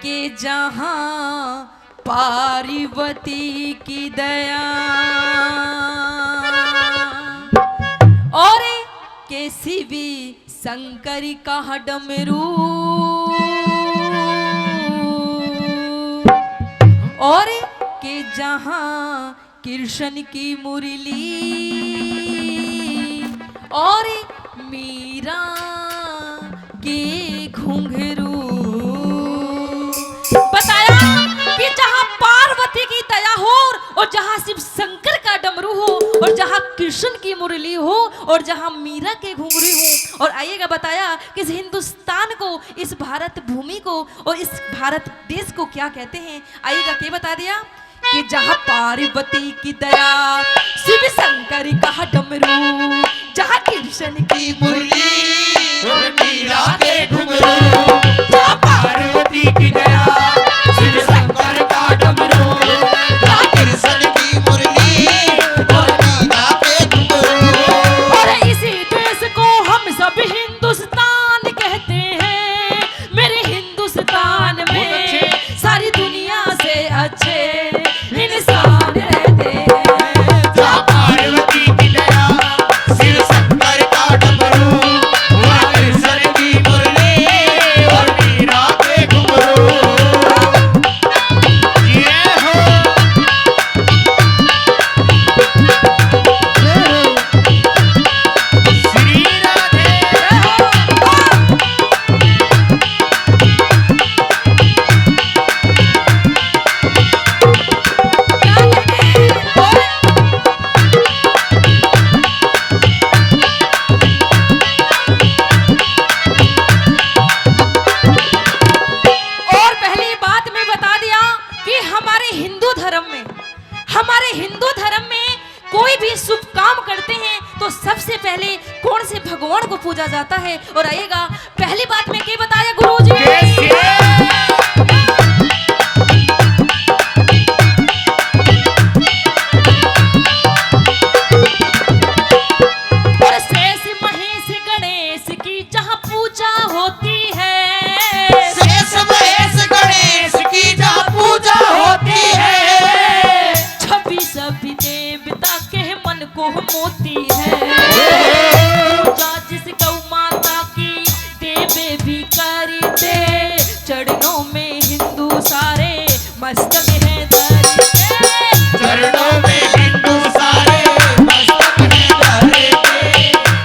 के जहाँ पार्वती की दया और के शिवी शंकर का डमरू और के जहाँ कृष्ण की मुरली और मीरा के घुंघरू। बताया कि जहाँ पार्वती की दया हो और जहाँ शिव शंकर का डमरू हो और जहाँ कृष्ण की मुरली हो और जहाँ मीरा के घुंघरू हो। और आइएगा बताया कि इस हिंदुस्तान को, इस भारत भूमि को और इस भारत देश को क्या कहते हैं। आइएगा क्या बता दिया कि जहाँ पार्वती की दया, शिव शंकर का डमरू, जहाँ कृष्ण की मुरली और मीरा के घुंघरू, जहाँ पार्वती की दया, शिव शंकर का डमरू, जहाँ कृष्ण की मुरली और मीरा के घुंघरू। और इसी देश को हम सब हिंदुस्तान कहते हैं। मेरे हिंदुस्तान में सारी दुनिया से अच्छे इंसान रहते हैं। जहाँ पार्वती की दया, शिव शंकर का डमरू, वहाँ कृष्ण की मुरली और मीरा के घुंघरू। ये हो श्री राधे। हमारे हिंदू धर्म में कोई भी शुभ काम करते हैं तो सबसे पहले कौन से भगवान को पूजा जाता है। और आइएगा पहली बात में क्या बताया गुरुजी। और शेष महेश गणेश की जहाँ पूजा होती है, शेष महेश गणेश की जहाँ पूजा होती है, सभी देवता के मन को मोती है। पूजा जिस गौ माता की देवे भी करते, चरणों में हिंदू सारे मस्तक हैं धरते, चरणों में हिंदू सारे मस्तक हैं धरते,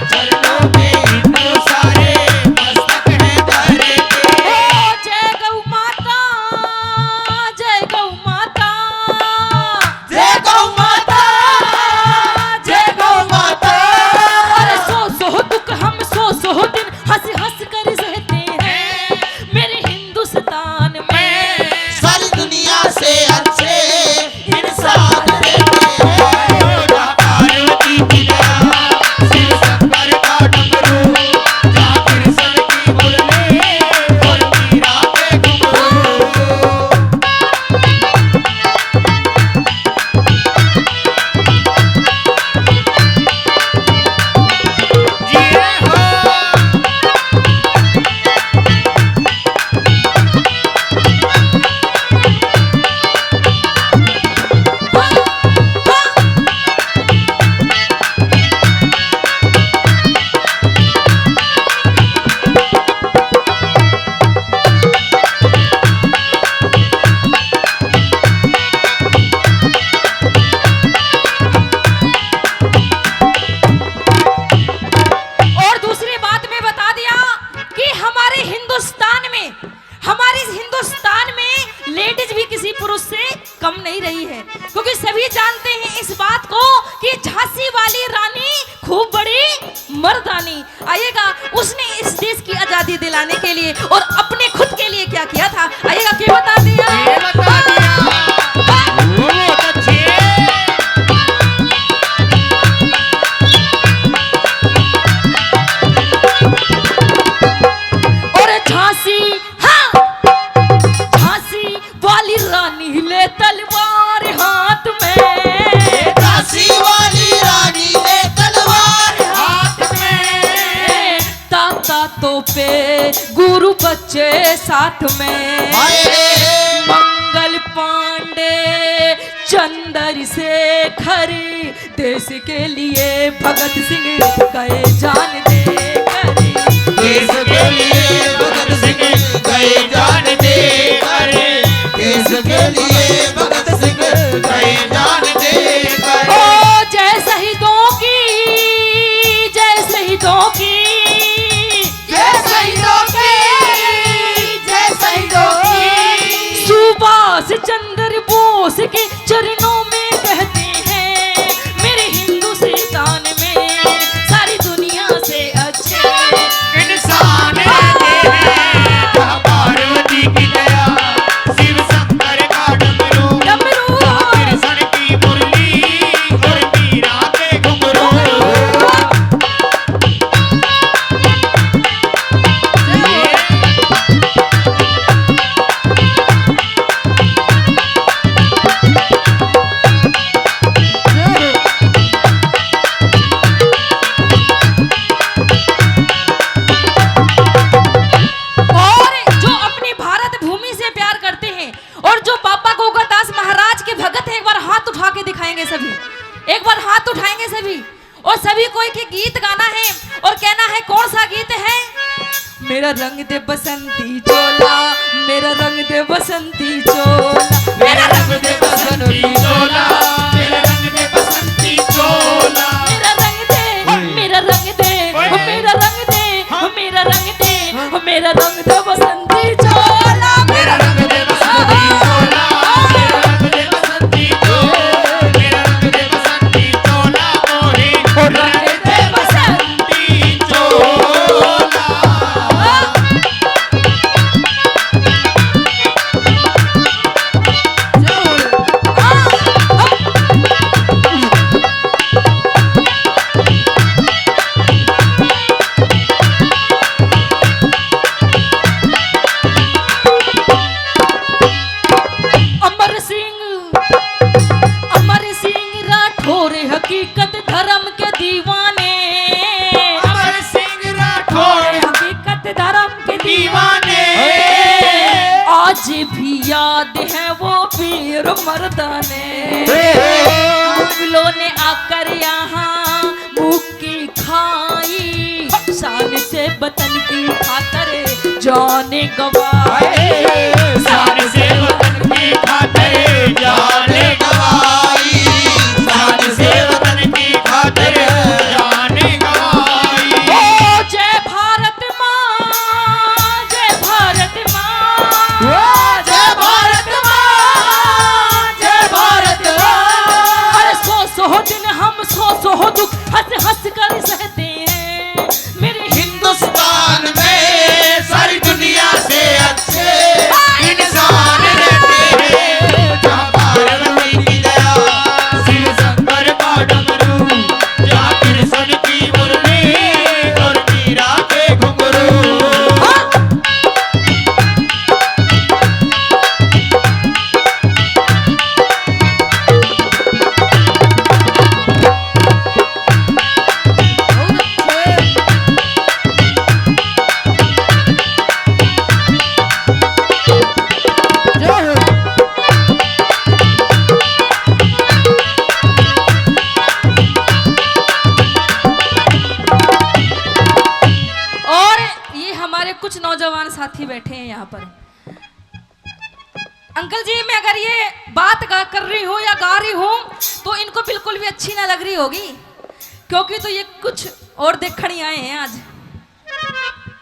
चरणों में हिंदू सारे मस्तक हैं धरते। ओ जय गौ माता, जय गौ माता, जय गौ माता, जय गौ माता। अरे सो दुख हम सो दिन हंस हंस कर सहते हैं। मेरे हिंदुस्तान में सारी दुनिया से अच्छे इंसान रहते हैं। जहाँ पार्वती की दया, शिव शंकर का डमरू, जहाँ कृष्ण की मुरली और मीरा के घुंघरू। हिंदुस्तान में लेडीज भी किसी पुरुष से कम नहीं रही है, क्योंकि सभी जानते हैं इस बात को कि झांसी वाली रानी खूब बड़ी मर्दानी। आइएगा उसने इस देश की आजादी दिलाने के लिए और अपने खुद के लिए क्या किया था। आइएगा क्या बता दिया। और झांसी, हाँ झांसी वाली रानी ले तलवार हाथ में, झांसी वाली रानी ले तलवार हाथ बातों पे गुरु बच्चे साथ में। मंगल पांडे चंदर शेखर देश के लिए भगत सिंह गए जान दे कर। देश के लिए भगत सिंह गए जान दे कर। देश के लिए भगत सिंह गए जान दे कर। ओ जय शहीदों की, जय शहीदों की, जय शहीदों की, जय शहीदों की। सुभाष चंद्र बोस के चरणों में कहते हैं मेरे हिंदुस्तान में सारी दुनिया से अच्छे इंसान रहते हैं। पार्वती की दया शिव शंकर का डमरू, कृष्ण की मुरली और मीरा के घुंघरू। एक बार हाथ उठाएंगे सभी और सभी कोई के गीत गाना है और कहना है कौन सा गीत है। मेरा रंग दे बसंती चोला, मेरा रंग दे बसंती चोला, मेरा रंग दे बसंती चोला, मेरा रंग दे बसंती चोला। मेरा रंग दे, मेरा रंग दे, मेरा रंग दे, मेरा रंग दे, मेरा रंग दे बसंती चोला, मेरा रंग दे बसंती चोला, मेरा रंग दे बसंती चोला, मेरा रंग दे बसंती चोला मोरे रंग दे बसंती चोला। हकीकत धर्म के दीवाने, अमर सिंह राठौर हकीकत धर्म के दीवाने। आज भी याद है वो वीर मर्दाने। मुगलों ने आकर यहाँ मुक्की खाई, शान से वतन की खातर जाने गवाए, शान से वतन की खातिर जाने गवाई, शान से वतन की खातिर जाने गवाई। ओ जय भारत माँ, जय भारत माँ, जय भारत माँ, जय भारत माँ। अरे सौ दिन हम सौ दुख हंस हंस कर सहते हैं मेरे हिंदुस्तान में सारी दुनिया से अच्छे इंसान रहते हैं। जहाँ पार्वती की दया शिव शंकर का डमरू, जहाँ कृष्ण की मुरली और मीरा के घुंघरू। कुछ नौजवान साथी बैठे हैं यहाँ पर। अंकल जी मैं अगर ये बात कर रही हूँ या गा रही हूँ तो इनको बिल्कुल भी अच्छी ना लग रही होगी, क्योंकि तो ये कुछ और देखने आए हैं आज।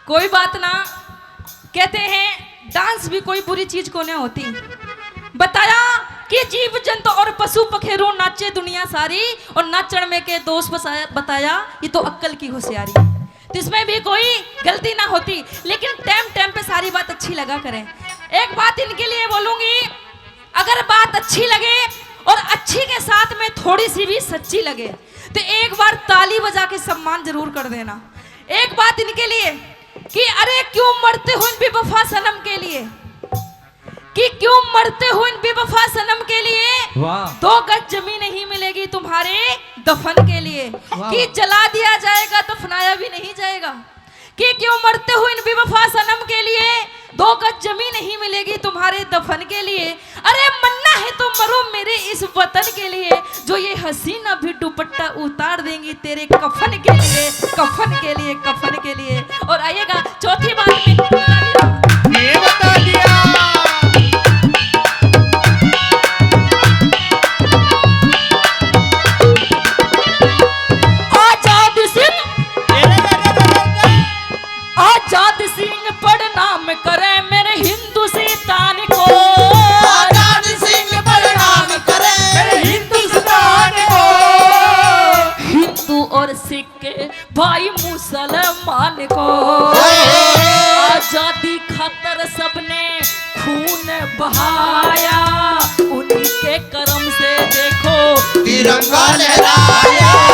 कोई बात ना, कहते हैं डांस भी कोई बुरी चीज को नहीं होती। बताया कि जीव जंतु और पशु पखेरु नाचे दुनिया सारी, और नाचण में के दोष बताया ये तो अक्कल की होशियारी, तो इसमें भी कोई गलती ना होती। लेकिन टाइम पे सारी बात अच्छी लगा करें। एक बात इनके लिए बोलूंगी, अगर बात अच्छी लगे और अच्छी के साथ में थोड़ी सी भी सच्ची लगे तो एक बार ताली बजा के सम्मान जरूर कर देना। एक बात इनके लिए कि अरे क्यों मरते हो इन बेवफा सनम के लिए, कि क्यों मरते हो इन बेवफा सनम के लिए, 2 गज जमीन नहीं मिलेगी तुम्हारे दफन के लिए, कि जला दिया जाएगा दफनाया भी नहीं जाएगा, कि क्यों मरते नरमी नहीं मिलेगी तुम्हारे दफन के लिए। अरे मरना है तो मरो मेरे इस वतन के लिए, जो ये हसीना भी दुपट्टा उतार देंगी तेरे कफन के लिए, कफन के लिए, कफन के लिए। और आइएगा चौथी बात में, ये बता दिया। आजाद सिंह प्रणाम करे मेरे हिंदुस्तान को, आजाद सिंह प्रणाम करे मेरे हिंदुस्तान को। हिंदू और सिख भाई मुसलमान को, आजादी खातर सबने खून बहाया, उन्हीं के करम से देखो तिरंगा लहराया।